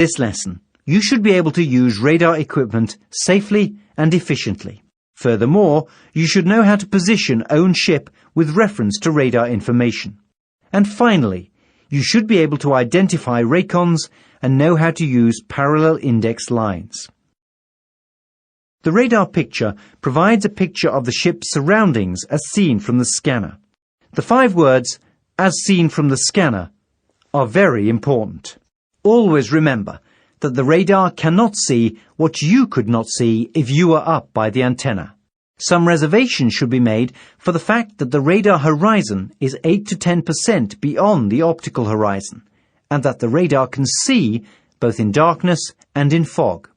This lesson, you should be able to use radar equipment safely and efficiently. Furthermore, you should know how to position own ship with reference to radar information. And finally, you should be able to identify raycons and know how to use parallel index lines. The radar picture provides a picture of the ship's surroundings as seen from the scanner. The 5 words, "as seen from the scanner," are very important. Always remember that the radar cannot see what you could not see if you were up by the antenna. Some reservation should be made for the fact that the radar horizon is 8 to 10% beyond the optical horizon, and that the radar can see both in darkness and in fog.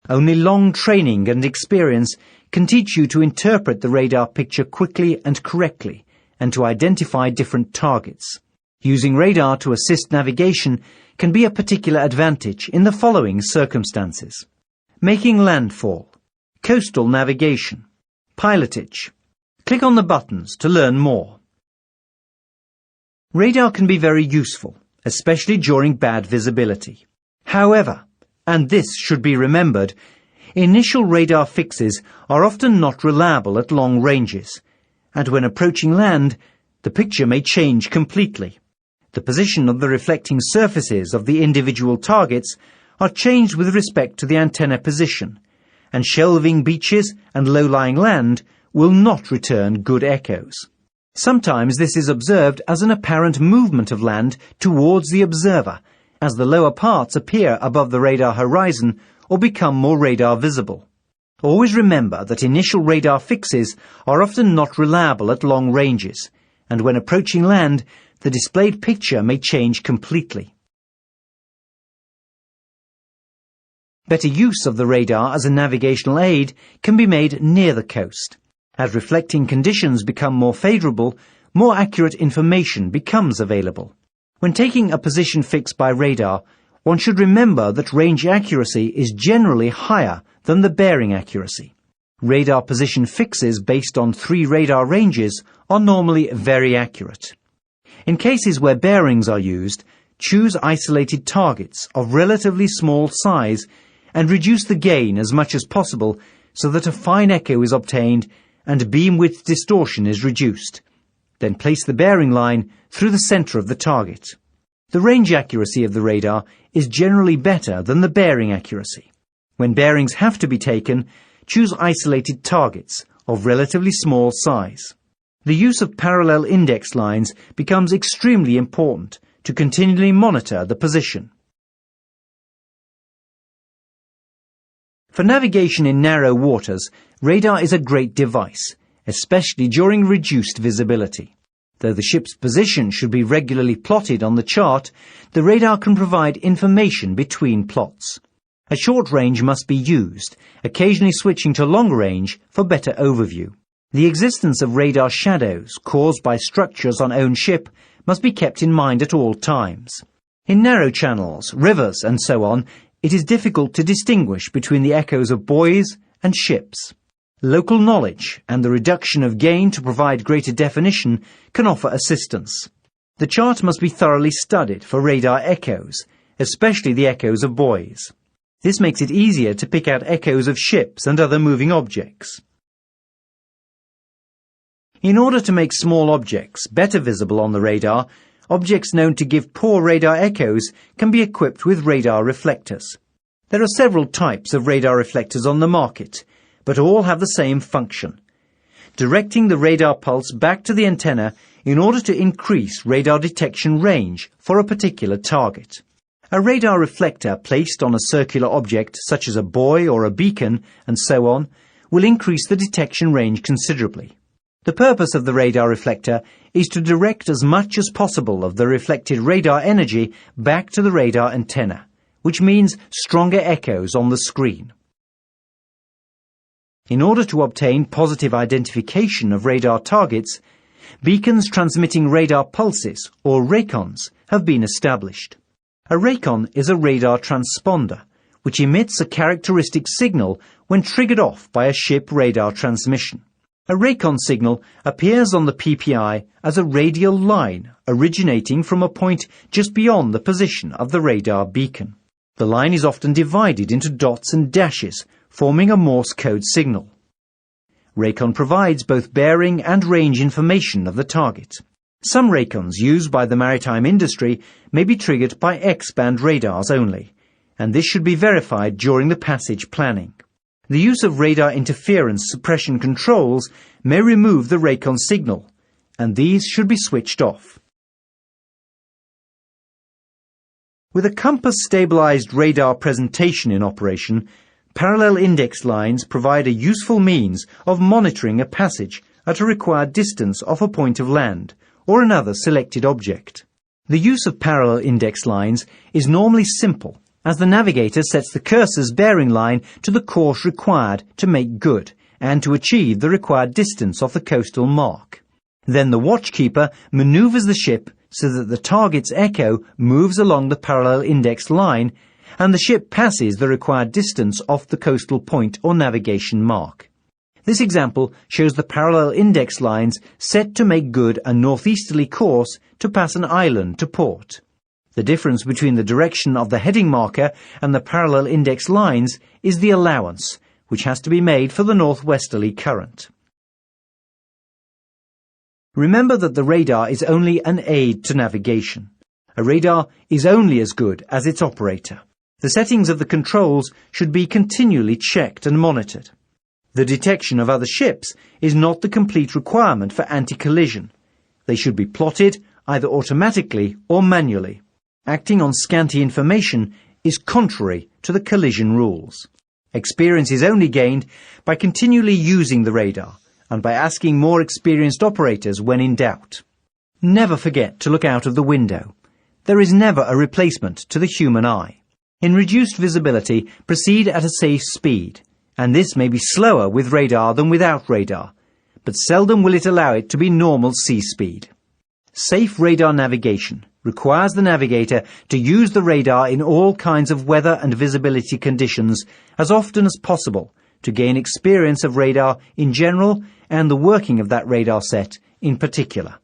Only long training and experience can teach you to interpret the radar picture quickly and correctly, and to identify different targets. Using radar to assist navigation can be a particular advantage in the following circumstances: making landfall, coastal navigation, pilotage. Click on the buttons to learn more. Radar can be very useful, especially during bad visibility. However, and this should be remembered, initial radar fixes are often not reliable at long ranges, and when approaching land, the picture may change completely. The position of the reflecting surfaces of the individual targets are changed with respect to the antenna position, and shelving beaches and low-lying land will not return good echoes. Sometimes this is observed as an apparent movement of land towards the observer, as the lower parts appear above the radar horizon or become more radar visible. Always remember that initial radar fixes are often not reliable at long ranges, and when approaching land, the displayed picture may change completely. Better use of the radar as a navigational aid can be made near the coast. As reflecting conditions become more favourable, more accurate information becomes available. When taking a position fix by radar, one should remember that range accuracy is generally higher than the bearing accuracy. Radar position fixes based on 3 radar ranges are normally very accurate. In cases where bearings are used, choose isolated targets of relatively small size and reduce the gain as much as possible so that a fine echo is obtained and beam width distortion is reduced. Then place the bearing line through the center of the target. The range accuracy of the radar is generally better than the bearing accuracy. When bearings have to be taken, choose isolated targets of relatively small size. The use of parallel index lines becomes extremely important to continually monitor the position. For navigation in narrow waters, radar is a great device, especially during reduced visibility. Though the ship's position should be regularly plotted on the chart, the radar can provide information between plots. A short range must be used, occasionally switching to long range for better overview. The existence of radar shadows caused by structures on own ship must be kept in mind at all times. In narrow channels, rivers and so on, it is difficult to distinguish between the echoes of buoys and ships. Local knowledge and the reduction of gain to provide greater definition can offer assistance. The chart must be thoroughly studied for radar echoes, especially the echoes of buoys. This makes it easier to pick out echoes of ships and other moving objects. In order to make small objects better visible on the radar, objects known to give poor radar echoes can be equipped with radar reflectors. There are several types of radar reflectors on the market, but all have the same function: directing the radar pulse back to the antenna in order to increase radar detection range for a particular target. A radar reflector placed on a circular object such as a buoy or a beacon and so on will increase the detection range considerably. The purpose of the radar reflector is to direct as much as possible of the reflected radar energy back to the radar antenna, which means stronger echoes on the screen. In order to obtain positive identification of radar targets, beacons transmitting radar pulses, or raycons, have been established. A raycon is a radar transponder, which emits a characteristic signal when triggered off by a ship radar transmission. A raycon signal appears on the PPI as a radial line originating from a point just beyond the position of the radar beacon. The line is often divided into dots and dashes, forming a Morse code signal. Raycon provides both bearing and range information of the target. Some Raycons used by the maritime industry may be triggered by X-band radars only, and this should be verified during the passage planning. The use of radar interference suppression controls may remove the Raycon signal, and these should be switched off. With a compass-stabilized radar presentation in operation, parallel index lines provide a useful means of monitoring a passage at a required distance off a point of land or another selected object. The use of parallel index lines is normally simple, as the navigator sets the cursor's bearing line to the course required to make good and to achieve the required distance off the coastal mark. Then the watchkeeper maneuvers the ship so that the target's echo moves along the parallel index line and the ship passes the required distance off the coastal point or navigation mark. This example shows the parallel index lines set to make good a northeasterly course to pass an island to port. The difference between the direction of the heading marker and the parallel index lines is the allowance, which has to be made for the northwesterly current. Remember that the radar is only an aid to navigation. A radar is only as good as its operator. The settings of the controls should be continually checked and monitored. The detection of other ships is not the complete requirement for anti-collision. They should be plotted either automatically or manually. Acting on scanty information is contrary to the collision rules. Experience is only gained by continually using the radar and by asking more experienced operators when in doubt. Never forget to look out of the window. There is never a replacement to the human eye. In reduced visibility, proceed at a safe speed, and this may be slower with radar than without radar, but seldom will it allow it to be normal sea speed. Safe radar navigation requires the navigator to use the radar in all kinds of weather and visibility conditions as often as possible to gain experience of radar in general and the working of that radar set in particular.